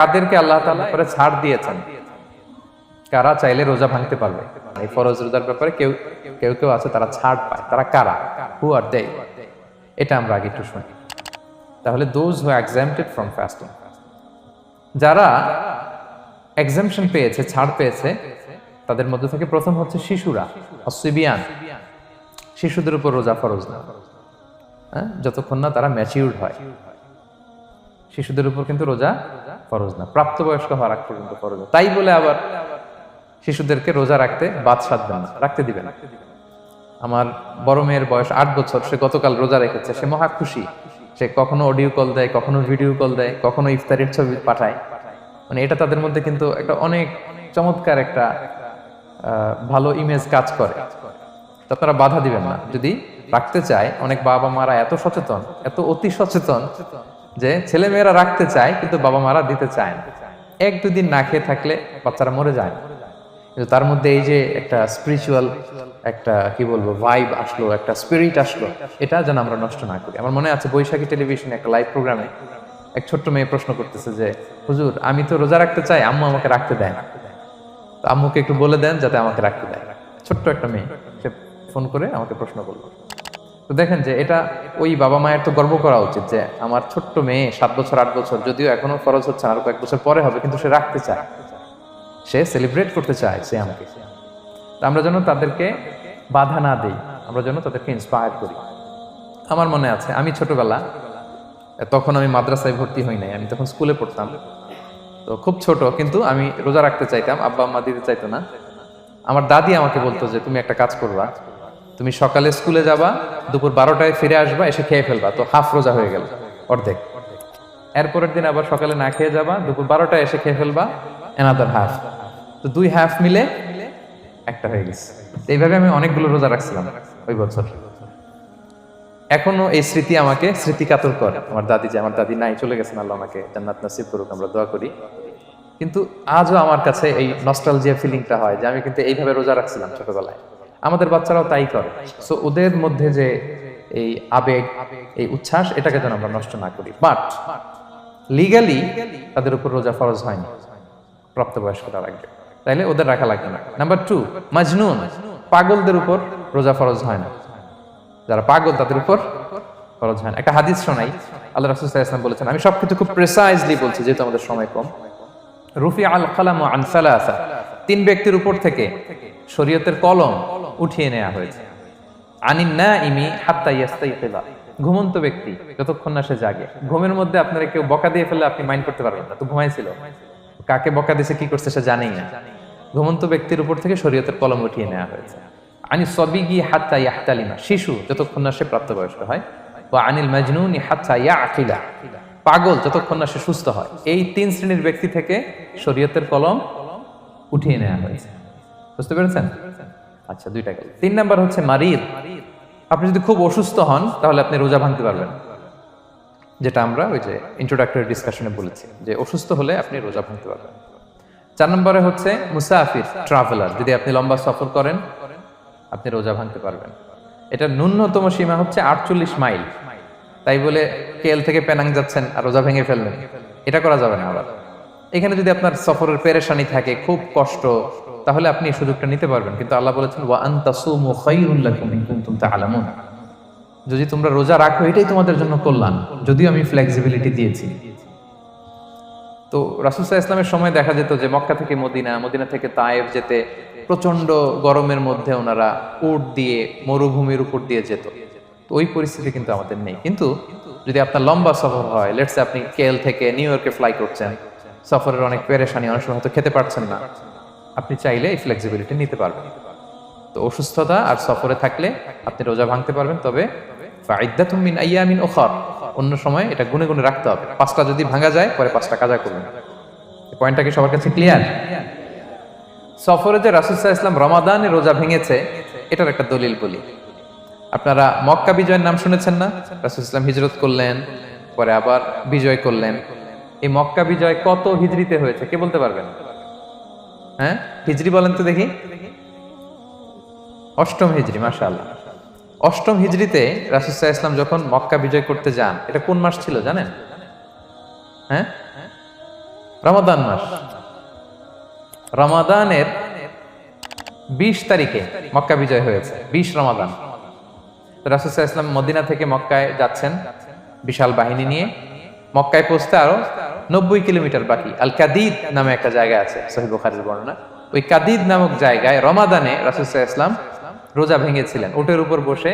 কাদেরকে আল্লাহ তাআলা পরে ছাড় দিয়েছেন, কারা চাইলে রোজা ভাঙতে পারবে। এই ফরজ রোজার ব্যাপারে কেউ কেউ কেউ আছে তারা ছাড় পায়, তারা কারা? হু আর দে? এটা আমরা আগে একটু শুনি। তাহলে দোজ হু এক্সাম্পটেড ফ্রম ফাস্টিং, যারা এক্সাম্পশন পেয়েছে, ছাড় পেয়েছে, তাদের মধ্যে থেকে প্রথম হচ্ছে শিশুরা, অসিবিয়ান। শিশুদের উপর রোজা ফরজ না, যতক্ষণ না তারা ম্যাচিউরড হয়। শিশুদের উপর কিন্তু রোজা ফরজ না, প্রাপ্তবয়স্ক হওয়ার আগ পর্যন্ত ফরজ না। তাই বলে আবার শিশুদেরকে রোজা রাখতে বাদ সাধবেন না, রাখতে দিবেন। আমার বড় মেয়ের বয়স 8 বছর, সে গতকাল রোজা রেখেছে, সে মহা খুশি। সে কখনো অডিও কল দেয়, কখনো ভিডিও কল দেয়, কখনো ইফতারের ছবি পাঠায়। মানে এটা তাদের মধ্যে কিন্তু একটা অনেক চমৎকার একটা ভালো ইমেজ কাজ করে। তো আপনারা বাধা দিবেন না যদি রাখতে চায়। অনেক বাবা মারা এত সচেতন, এত অতি সচেতন যে ছেলে মেয়েরা রাখতে চায় কিন্তু বাবা মারা দিতে চায় না। 1-2 দিন না খেয়ে থাকলে বাচ্চারা মরে যায় না, কিন্তু তার মধ্যে এই যে একটা স্পিরিচুয়াল একটা কি বলবো ভাইব আসলো, একটা স্পিরিট আসলো, এটা যেন আমরা নষ্ট না করি। আমার মনে আছে বৈশাখী টেলিভিশনে একটা লাইভ প্রোগ্রামে এক ছোট্ট মেয়ে প্রশ্ন করতেছে যে, হুজুর আমি তো রোজা রাখতে চাই, আম্মু আমাকে রাখতে দেয় না, তো আম্মুকে একটু বলে দেন যাতে আমাকে রাখতে দেয়। ছোট্ট একটা মেয়ে, সে ফোন করে আমাকে প্রশ্ন করলো। তো দেখেন যে এটা ওই বাবা মায়ের তো গর্ব করা উচিত যে আমার ছোট্ট মেয়ে 7 বছর 8 বছর, যদিও এখনো ফরজ হচ্ছে না, আরো কয়েক বছর পরে হবে, কিন্তু সে রাখতে চায়, সে সেলিব্রেট করতে চায় সে আমাকে। আমরা যেন তাদেরকে বাধা না দেই, আমরা যেন তাদেরকে ইন্সপায়ার করি। আমার মনে আছে আমি ছোটবেলা, তখন আমি মাদ্রাসায় ভর্তি হই নাই, আমি তখন স্কুলে পড়তাম, তো খুব ছোট, কিন্তু আমি রোজা রাখতে চাইতাম, আব্বা আম্মা দিতে চাইতো না। আমার দাদি আমাকে বলতো যে তুমি একটা কাজ করবা, তুমি সকালে স্কুলে যাবা, দুপুর 12টায় ফিরে আসবা, এসে খেয়ে ফেলবা, তো হাফ রোজা হয়ে গেল, অর্ধেক। এরপরের দিন আবার সকালে না খেয়ে যাবা, দুপুর 12টায় এসে খেয়ে ফেলবা, এনাদার হাফ, তো 2 হাফ মিলে একটা হয়ে গেছে। এইভাবে আমি অনেকগুলো রোজা রাখছিলাম ওই বছর। এখনো এই স্মৃতি আমাকে স্মৃতিকাতর করে। আমার দাদি, যে আমার দাদি নাই, চলে গেছেন, আল্লাহ আমাকে জান্নাত নসিব করুক, আমরা দোয়া করি। কিন্তু আজও আমার কাছে এই নস্টালজিয়া ফিলিংটা হয় যে আমি কিন্তু এইভাবে রোজা রাখছিলাম ছোটবেলায়। আমাদের বাচ্চারাও তাই করে। সো ওদের মধ্যে যে এই আবেগ, এই উচ্ছ্বাস, এটাকে যেন আমরা নষ্ট না করি। বাট লিগালি তাদের উপর রোজা ফরজ হয়নি, প্রাপ্তবয়স্করা রাখবে, তাইলে ওদের রাখা লাগবে না। নাম্বার 2, মাজনুন, পাগলদের উপর রোজা ফরজ হয় না। যারা পাগল তাদের উপর ফরজ হয় না। একটা হাদিস শোনাই, আল্লাহ রাসূল সাল্লাল্লাহু আলাইহি ওয়াসাল্লাম বলেছেন, আমি সবকিছু খুব প্রিসাইজলি বলছি যেহেতু আমাদের সময় কম। রুফি আল কালামু আন সালাসা, 3 ব্যক্তির উপর থেকে শরীয়তের কলম উঠিয়ে নেওয়া হয়েছে। আনিন নাইমি হাত্তা ইয়াস্তাইকিযা, ঘুমন্ত ব্যক্তি যতক্ষণ না সে জাগে। ঘুমের মধ্যে আপনারা কেউ বকা দিয়ে ফেললে আপনি মাইন্ড করতে পারবেন না, তো ঘুমাইছিল, কাকে বকা দিয়েছে কি করছে সে জানেই না। ঘুমন্ত ব্যক্তির উপর থেকে শরীয়তের কলম উঠিয়ে নেওয়া হয়েছে। আনি সবিগি হাত্তা ইয়াহতালিমা, শিশু যতক্ষণ না সে প্রাপ্তবয়স্ক হয়। ওয়া আনিল মাজনুনি হাত্তা ইয়াকিলা, পাগল যতক্ষণ না সে সুস্থ হয়। এই 3 শ্রেণীর ব্যক্তি থেকে শরীয়তের কলম উঠিয়ে নেওয়া হয়েছে। বুঝতে পেরেছেন? আচ্ছা, 2টা গেল। 3 নাম্বার হচ্ছে মারিদ, আপনি যদি খুব অসুস্থ হন তাহলে আপনি রোজা ভাঙতে পারবেন, যেটা আমরা ওই যে ইন্ট্রোডাক্টরি ডিসকাশনে বলেছি যে অসুস্থ হলে আপনি রোজা ভাঙতে পারবেন। 4 নম্বরে হচ্ছে মুসাফির, ট্রাভেলার, যদি আপনি লম্বা সফর করেন আপনি রোজা ভাঙতে পারবেন। এটা ন্যূনতম সীমা হচ্ছে 48 মাইল। তাই বলে কেএল থেকে পেনাং যাচ্ছেন আর রোজা ভেঙে ফেললেন, এটা করা যাবে না। আবার এখানে যদি আপনার সফরের পেরেশানি থাকে, খুব কষ্ট, তাহলে আপনি এই সুযোগটা নিতে পারবেন। কিন্তু আল্লাহ বলেছেন ওয়া আন তাসুমু খায়রুল লাকুম ইন কুনতুম তা'লামুন, যদি তোমরা রোজা রাখো এটাই তোমাদের জন্য কল্যাণ, যদিও আমি ফ্লেক্সিবিলিটি দিয়েছি। তো রাসূল সাল্লাল্লাহু আলাইহি ওয়াসাল্লামের সময় দেখা যেত যে মক্কা থেকে মদিনা, মদিনা থেকে তায়েফ যেতে প্রচন্ড গরমের মধ্যে ওনারা উট দিয়ে মরুভূমির উপর দিয়ে যেত। তো ওই পরিস্থিতি কিন্তু আমাদের নেই। কিন্তু যদি আপনার লম্বা সফর হয়, লেটস সে আপনি কেএল থেকে নিউ ইয়র্কে ফ্লাই করছেন, সফরের অনেক পেরেশানি, অনেক সময় হয়তো খেতে পারছেন না, আপনি চাইলে এই ফ্লেক্সিবিলিটি নিতে পারবেন। তো অসুস্থতা আর সফরে থাকলে আপনি রোজা ভাঙতে পারবেন, তবে ফাইদ্দাতুম মিন আইয়ামিন উখর, অন্য সময় এটা গুনে গুনে রাখতে হবে। 5টা যদি ভাঙা যায় পরে 5টা কাজা করবেন। এই পয়েন্টটা কি সবার কাছে ক্লিয়ার? সফরে যে রাসূল সাল্লাল্লাহু আলাইহি ওয়াসাল্লাম রমাদানে রোজা ভেঙেছে, এটার একটা দলিল বলি। আপনারা মক্কা বিজয়ের নাম শুনেছেন না? রাসূল সাল্লাল্লাহু আলাইহি ওয়াসাল্লাম হিজরত করলেন, পরে আবার বিজয় করলেন। এই মক্কা বিজয় কত হিজরিতে হয়েছে কে বলতে পারবেন? হ্যাঁ, হিজরি বলেন তো দেখি। 8ম হিজরি, মাশাআল্লাহ। 8ম হিজরিতে রাসূল সাল্লাল্লাহু আলাইহি ওয়াসাল্লাম যখন মক্কা বিজয় করতে যান, এটা কোন মাস ছিল জানেন? হ্যাঁ, রমাদান মাস, রমাদানের 20 তারিখে মক্কা বিজয় হয়েছে, 20 রমাদান। রাসূল সাল্লাল্লাহু আলাইহি ওয়াসাল্লাম মদিনা থেকে মক্কায় যাচ্ছেন বিশাল বাহিনী নিয়ে। মক্কায় পৌঁছতে আরো 90 কিলোমিটার বাকি। আল কাদিদ নামে একটা জায়গা আছে, সহিহ বুখারীর বর্ণনা। ওই কাদিদ নামক জায়গায় রমাদানে রাসূল সাল্লাল্লাহু আলাইহি ওয়াসাল্লাম রোজা ভেঙেছিলেন, উটের উপর বসে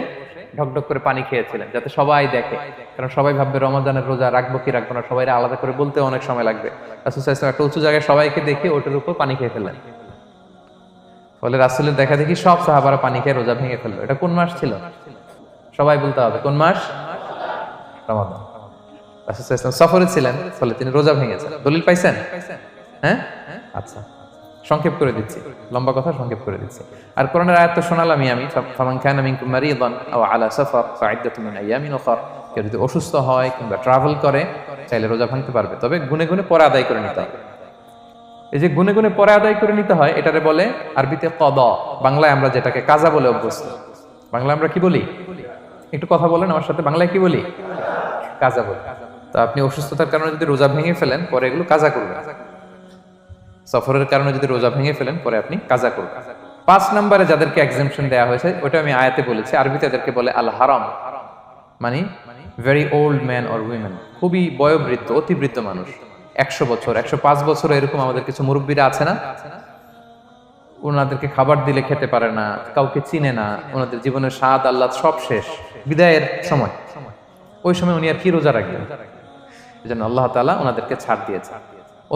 ঢকঢক করে পানি খেয়েছিলেন, যাতে সবাই দেখে। কারণ সবাই ভাববে রমাদানের রোজা রাখবো কি রাখবো না, সবাই আলাদা করে বলতে অনেক সময় লাগবে। রাসূল সাল্লাল্লাহু আলাইহি ওয়াসাল্লাম একটা উঁচু জায়গায় সবাইকে দেখে উটের উপর পানি খেয়ে ফেললেন। ফলে রাসূলের দেখা দেখি সব সাহাবারা পানি খেয়ে রোজা ভেঙে ফেললো। এটা কোন মাস ছিল? সবাই বলতে হবে কোন মাস? রমাদান। রাসূল সাল্লাল্লাহু আলাইহি ওয়াসাল্লাম সফরে ছিলেন, ফলে তিনি রোজা ভেঙেছেন। দলিল পাইছেন? হ্যাঁ, আচ্ছা, সংক্ষেপ করে দিচ্ছি, লম্বা কথা সংক্ষেপ করে দিচ্ছি। আর কোরআনের আয়াত তো শোনালামই আমি, ফামান কানা মিনকুম মারিদান আও আলা সাফার ফাইদ্দাতুম মিন আইয়ামিন উখর। কেউ যদি অসুস্থ হয় কিংবা ট্রাভেল করে, চাইলে রোজা ভাঙতে পারবে, তবে গুনে গুনে পরে আদায় করে নিতে হবে। এই যে গুনে গুনে পরে আদায় করে নিতে হয়, এটারে বলে আরবিতে কদা, বাংলায় আমরা যেটাকে কাজা বলে অভ্যস্ত। বাংলায় আমরা কি বলি? একটু কথা বলেন আমার সাথে, বাংলায় কি বলি? কাজা বলি। তো আপনি অসুস্থতার কারণে যদি রোজা ভেঙে ফেলেন, পরে এগুলো কাজা করবেন। সফরের কারণে যদি রোজা ভেঙে ফেলেন, পরে আপনি কাজা করবেন। 5 নম্বরে যাদেরকে এক্সাম্পশন দেওয়া হয়েছে, ওটা আমি আয়াতে বলেছি। আরবিতে এদেরকে বলে আল হারাম, মানে very old man or women, খুবই বয়োবৃদ্ধ, অতিবৃদ্ধ মানুষ। 100 বছর, 105 বছর, এরকম আমাদের কিছু মুরব্বীরা আছে না, ওনাদেরকে খাবার দিলে খেতে পারে না, কাউকে চিনে না, ওনাদের জীবনের স্বাদ আল্লাহ সব শেষ, বিদায়ের সময়। ওই সময় উনি আর কি রোজা রাখবেন? এজন্য আল্লাহ তাআলা ওনাদেরকে ছাড় দিয়েছে।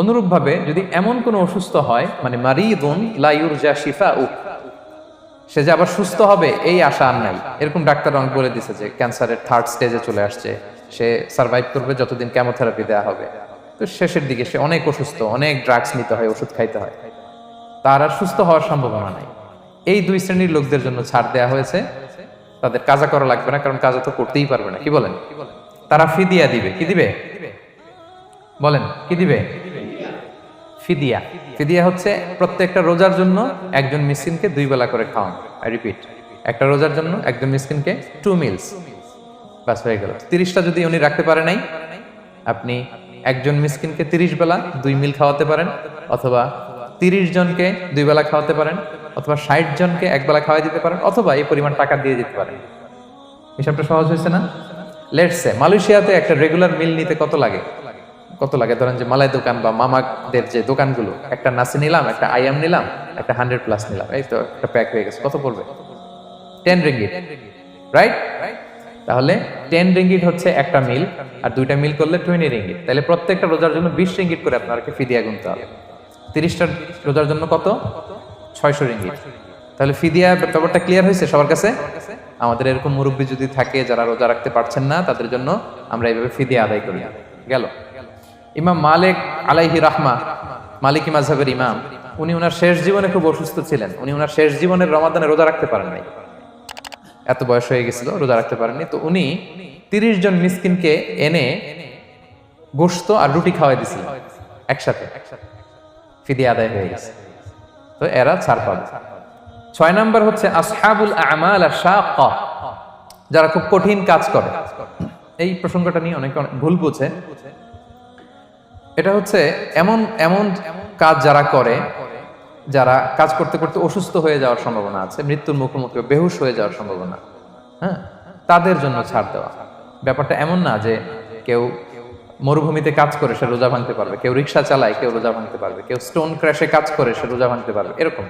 অনুরূপভাবে যদি এমন কোনো অসুস্থ হয়, মানে মারিদুন লা ইউরজা শিফাউ, সে যে আবার সুস্থ হবে এই আশা আর নাই, এরকম ডাক্তার অনেক বলে দিছে যে ক্যান্সারের 3rd স্টেজে চলে আসছে, সে সার্ভাইভ করবে যতদিন কেমোথেরাপি দেওয়া হবে, তো শেষের দিকে সে অনেক অসুস্থ, অনেক ড্রাগস নিতে হয়, ওষুধ খাইতে হয়, তার আর সুস্থ হওয়ার সম্ভাবনা নাই। এই 2 শ্রেণীর লোকদের জন্য ছাড় দেওয়া হয়েছে, তাদের কাজা করা লাগবে না, কারণ কাজা তো করতেই পারবে না। কি বলেন? তারা ফিদিয়া দিবে। কি দিবে বলেন? কি দিবে? ফিদিয়া। ফিদিয়া হচ্ছে প্রত্যেকটা রোজার জন্য একজন মিসকিনকে 2 বেলা করে খাওয়ানো। আই রিপিট, একটা রোজার জন্য একজন মিসকিনকে 2 মিলস, বাস হয়ে গেল। 30টা যদি উনি রাখতে পারে নাই, আপনি একজন মিসকিনকে 30 বেলা 2 মিল খাওয়াতে পারেন, অথবা 30 জনকে 2 বেলা খাওয়াতে পারেন, অথবা 60 জনকে 1 বেলা খাওয়াই দিতে পারেন, অথবা এই পরিমাণ টাকা দিয়ে দিতে পারেন। হিসাবটা সহজ হয়েছে না? লেটস সে মালয়েশিয়াতে একটা রেগুলার মিল নিতে কত লাগে? ধরেন যে মালাই দোকান বা মামাদের যে দোকানগুলো, একটা নাসি নিলাম, একটা আইয়াম নিলাম, একটা 100+ নিলাম, এই তো একটা প্যাক হয়ে গেছে। কত পড়বে? 10 রিঙ্গিট, রাইট? তাহলে 10 রিঙ্গিট হচ্ছে একটা মিল, আর 2টা মিল করলে 20 রিঙ্গিট। তাহলে প্রত্যেকটা রোজার জন্য 20 রিঙ্গিট করে আপনাকে ফিদিয়া গুনতে হবে। 30টা রোজার জন্য কত? 600 রিঙ্গিট। তাহলে ফিদিয়া ব্যাপারটা ক্লিয়ার হয়েছে সবার কাছে? আমাদের এরকম মুরব্বী যদি থাকে যারা রোজা রাখতে পারছেন না, তাদের জন্য আমরা এইভাবে ফিদিয়া আদায় করি। গেল। ইমাম মালিক আলাইহি রাহমা, মালিকি মাযহাবের ইমাম, উনি ওনার শেষ জীবনে খুব অসুস্থ ছিলেন। উনি ওনার শেষ জীবনের রমাদানে রোজা রাখতে পারেন নাই, এত বয়স হয়ে গেছিল, রোজা রাখতে পারেননি। তো উনি 30 জন মিসকিনকে এনে গোশত আর রুটি খাওয়াই দিছিলেন একসাথে, ফিদিয়া আদায় হয়ে গেছে। তো এরা ছাড় পাবে। 6 নাম্বার হচ্ছে আসহাবুল আমাল আশ-শাক্কা, যারা খুব কঠিন কাজ করে। এই প্রসঙ্গটা নিয়ে অনেকে ভুল বোঝে। এটা হচ্ছে এমন এমন কাজ যারা করে, যারা কাজ করতে করতে অসুস্থ হয়ে যাওয়ার সম্ভাবনা আছে, মৃত্যুর মুখোমুখি, বেহুশ হয়ে যাওয়ার সম্ভাবনা, হ্যাঁ, তাদের জন্য ছাড় দেওয়া। ব্যাপারটা এমন না যে কেউ মরুভূমিতে কাজ করে সে রোজা ভাঙতে পারবে, কেউ রিক্সা চালায় কেউ রোজা ভাঙতে পারবে, কেউ স্টোন ক্র্যাশে কাজ করে সে রোজা ভাঙতে পারবে, এরকম।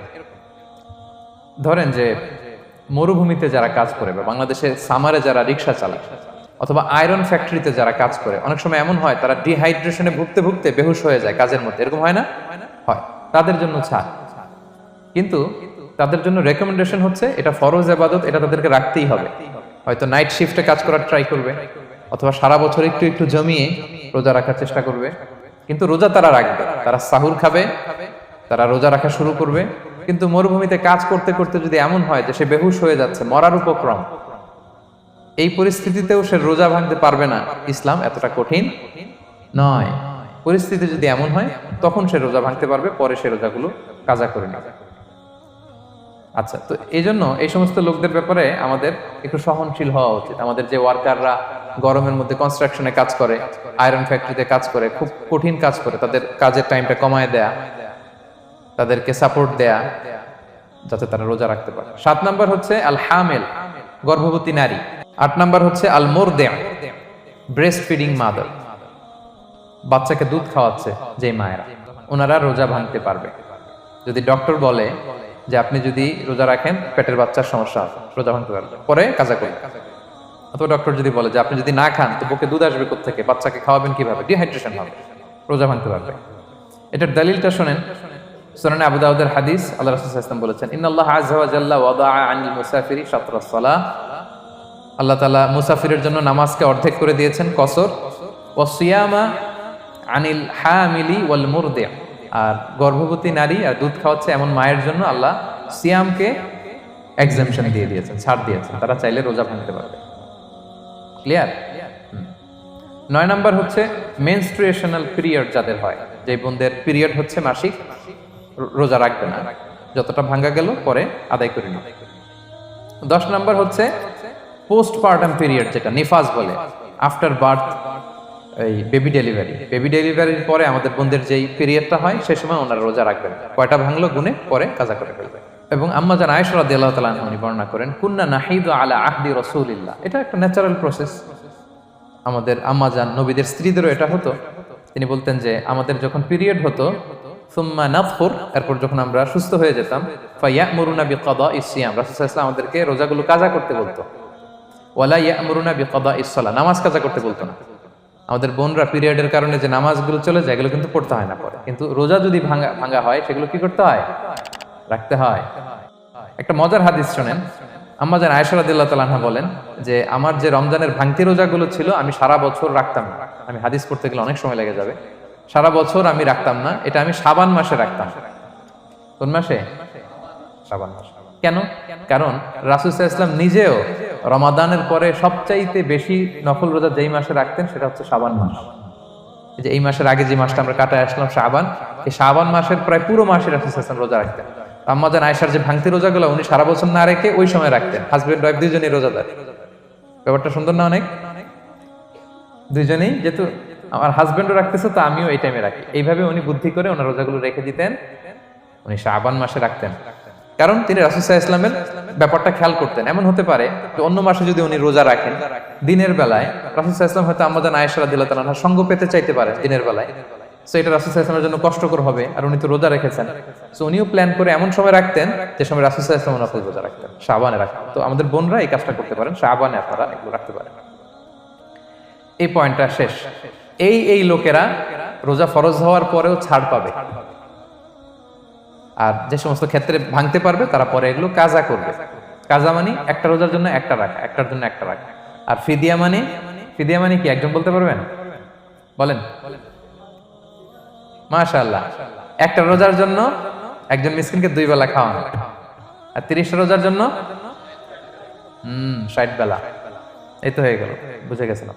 ধরেন যে মরুভূমিতে যারা কাজ করে, বা বাংলাদেশে সামারে যারা রিক্সা চালায়, অথবা আয়রন ফ্যাক্টরিতে যারা কাজ করে, অনেক সময় এমন হয় তারা ডিহাইড্রেশনে ভুগতে ভুগতে বেহুশ হয়ে যায় কাজের মধ্যে, এরকম হয় না? হয়। তাদের জন্য ছাড়, কিন্তু তাদের জন্য রেকমেন্ডেশন হচ্ছে এটা ফরজ ইবাদত, এটা তাদেরকে রাখতেই হবে। হয়তো নাইট শিফটে কাজ করার ট্রাই করবে, অথবা সারা বছর একটু একটু জমিয়ে রোজা রাখার চেষ্টা করবে, কিন্তু রোজা তারা রাখবে, তারা সাহুর খাবে, তারা রোজা রাখা শুরু করবে। কিন্তু মরুভূমিতে কাজ করতে করতে যদি এমন হয় যে সে বেহুশ হয়ে যাচ্ছে, মরার উপক্রম, এই পরিস্থিতিতেও সে রোজা ভাঙতে পারবে না, ইসলাম এতটা কঠিন নয়। পরিস্থিতি যদি এমন হয় তখন সে রোজা ভাঙতে পারবে, পরে সে রোজাগুলো কাজা করে নেবে। আচ্ছা, তো এই জন্য এই সমস্ত লোকদের ব্যাপারে আমাদের একটু সহনশীল হওয়া উচিত। আমাদের যে ওয়ার্কাররা গরমের মধ্যে কনস্ট্রাকশনে কাজ করে, আয়রন ফ্যাক্টরিতে কাজ করে, খুব কঠিন কাজ করে, তাদের কাজের টাইমটা কমায় দেয়া, তাদেরকে সাপোর্ট দেয়া, যাতে তারা রোজা রাখতে পারে। 7 নাম্বার হচ্ছে আল হামিল, গর্ভবতী নারী। 8 নাম্বার হচ্ছে আল মুরদিআ, ব্রেস্ট ফিডিং মাদার, বাচ্চাকে দুধ খাওয়াচ্ছে যে মায়েরা, ওনারা রোজা ভাঙতে পারবে। যদি ডক্টর বলে যে আপনি যদি রোজা রাখেন পেটের বাচ্চার সমস্যা হবে, রোজা ভাঙতে পারবে, পরে কাজা করবে। অথবা ডক্টর যদি বলে যে আপনি যদি না খান তো বুকে দুধ আসবে কোত্থেকে, বাচ্চাকে খাওয়াবেন কিভাবে, ডিহাইড্রেশন হবে, রোজা ভাঙতে পারবে। এটার দলিলটা শুনেন, সুনানে আবু দাউদের হাদিস, আল্লাহ রাসূল সাল্লাল্লাহু আলাইহি ওয়াসাল্লাম বলেছেন, ইন্নাল্লাহ আযজা ওয়া জাল্লা ওয়াদাআ আনিল মুসাফিরি শাতরাস সালাহ, আল্লাহ তাআলা মুসাফিরের জন্য নামাজকে অর্ধেক করে দিয়েছেন কসর, ওয়া সিয়ামা আনিল হামিলি ওয়াল মুরদিআ, আর গর্ভবতী নারী আর দুধ খাওয়াচ্ছে এমন মায়ের জন্য আল্লাহ সিয়ামকে এক্সাম্পশন দিয়ে দিয়েছেন, ছাড় দিয়েছেন, তারা চাইলে রোজা ভাঙতে পারবে। ক্লিয়ার? 9 নাম্বার হচ্ছে মেনস্ট্রুয়েশনাল পিরিয়ড যাদের হয়, যে বোনদের পিরিয়ড হচ্ছে মাসিক, রোজা রাখবে না, যতটা ভাঙ্গা গেল পরে আদায় করে নিবে। 10 নাম্বার হচ্ছে পোস্টপার্টাম পিরিয়ড, যেটা নিফাস বলে, আফটার বার্থ, এই বেবি ডেলিভারি, বেবি ডেলিভারির পরে আমাদের বোনদের যেই পিরিয়ডটা হয় সে সময় ওনারা রোজা রাখবেন, কয়টা ভাঙলো গুনে পরে কাজা করে ফেলবে। এবং আম্মা জান আয়েশা রাদিয়াল্লাহু তাআলা আনহা উনি বর্ণনা করেন, কুন্না নাহিদু আলা আহদি রাসূলিল্লাহ, এটা একটা ন্যাচারাল প্রসেস, আমাদের আম্মা জান নবীদের স্ত্রীদেরও এটা হতো। তিনি বলতেন যে আমাদের যখন পিরিয়ড হতো, সুম্মা নাতহুর, এরপর যখন আমরা সুস্থ হয়ে যেতাম, ফায়ামুরুনা বিকাদাইস সিয়াম, রাসূল সাল্লাল্লাহু আলাইহি ওয়াসাল্লাম আমাদেরকে রোজাগুলো কাজা করতে বলতো, ওয়ালা ইয়ামুরুনা বিকাদাইস সালাহ, নামাজ কাজা করতে বলতো না। আমাদের বোনরা পিরিয়ডের কারণে যে নামাজগুলো চলে যায় এগুলো কিন্তু পড়তে হয় না পরে, কিন্তু রোজা যদি ভাঙা হয় সেগুলো কি করতে হয়, রাখতে হয়। একটা মজার হাদিস শোনেন, আম্মা জান আয়েশা রাদিয়াল্লাহু তাআলা আনহা বলেন যে আমার যে রমজানের ভাঙতি রোজাগুলো ছিল আমি সারা বছর রাখতাম না, আমি হাদিস পড়তে গেলে অনেক সময় লেগে যাবে, সারা বছর আমি রাখতাম না, এটা আমি শাবান মাসে রাখতাম। কোন মাসে? শাবান মাসে। কেন? কারণ রাসূল সাল্লাল্লাহু আলাইহি ওয়াসাল্লাম নিজেও রমাদানের পরে সবচাইতে বেশি নফল রোজা যেই মাসে রাখতেন সেটা হচ্ছে শাবান মাস। এই যে এই মাসের আগে যে মাসটা আমরা কাটায় আসলাম শাবান, এই শাবান মাসের প্রায় পুরো মাসে রাসূল সাল্লাল্লাহু আলাইহি ওয়াসাল্লাম রোজা রাখতেন। আম্মা জান আয়েশার যে ভাঙতি রোজাগুলো উনি সারা বছর না রেখে ওই সময় রাখতেন, হাজবেন্ড ওয়াইফ দুইজনেই রোজাদার। ব্যাপারটা সুন্দর না অনেক? দুইজনেই, যেহেতু আমার হাজবেন্ডও রাখতেছে তো আমিও এই টাইমে রাখি, এইভাবে উনি বুদ্ধি করে ওনার রোজাগুলো রেখে দিতেন, উনি শাবান মাসে রাখতেন। কারণ তিনি রাসূল সাল্লাল্লাহু আলাইহি ওয়াসাল্লামের ব্যাপারটা খেয়াল করতেন। এমন হতে পারে যে অন্য মাসে যদি উনি রোজা রাখেন, দিনের বেলায় রাসূল সাল্লাল্লাহু আলাইহি ওয়াসাল্লাম হয়তো আম্মা জান আয়েশা রাদিয়াল্লাহু তাআলা সঙ্গ পেতে চাইতে পারেন দিনের বেলায়, সো এটা রাসূল সাল্লাল্লাহু আলাইহি ওয়াসাল্লামের জন্য কষ্টকর হবে, আর উনি তো রোজা রেখেছেন, সো উনিও প্ল্যান করে এমন সময় রাখতেন যে সময় রাসূল সাল্লাল্লাহু আলাইহি ওয়াসাল্লাম নফল রোজা রাখতেন, শাবানে রাখতেন। তো আমাদের বোনরা এই কাজটা করতে পারেন, শাবানে আপনারা এগুলো রাখতে পারেন। এই পয়েন্টটা শেষ। এই লোকেরা রোজা ফরজ হওয়ার পরেও ছাড় পাবে, আর যে সমস্ত ক্ষেত্রে ভাঙতে পারবে তারা পরে এগুলো কাজা করবে। কাজা মানে একটা রোজার জন্য একটা রাখা, একটার জন্য একটা রাখা। আর ফিদিয়া মানে কি একজন বলতে পারবেন? বলেন। মাশাআল্লাহ, একটা রোজার জন্য একজন মিসকিনকে 2 বেলা খাওয়ানো, আর 30 রোজার জন্য 60 বেলা। এই তো হয়ে গেল, বুঝে গেছিলাম।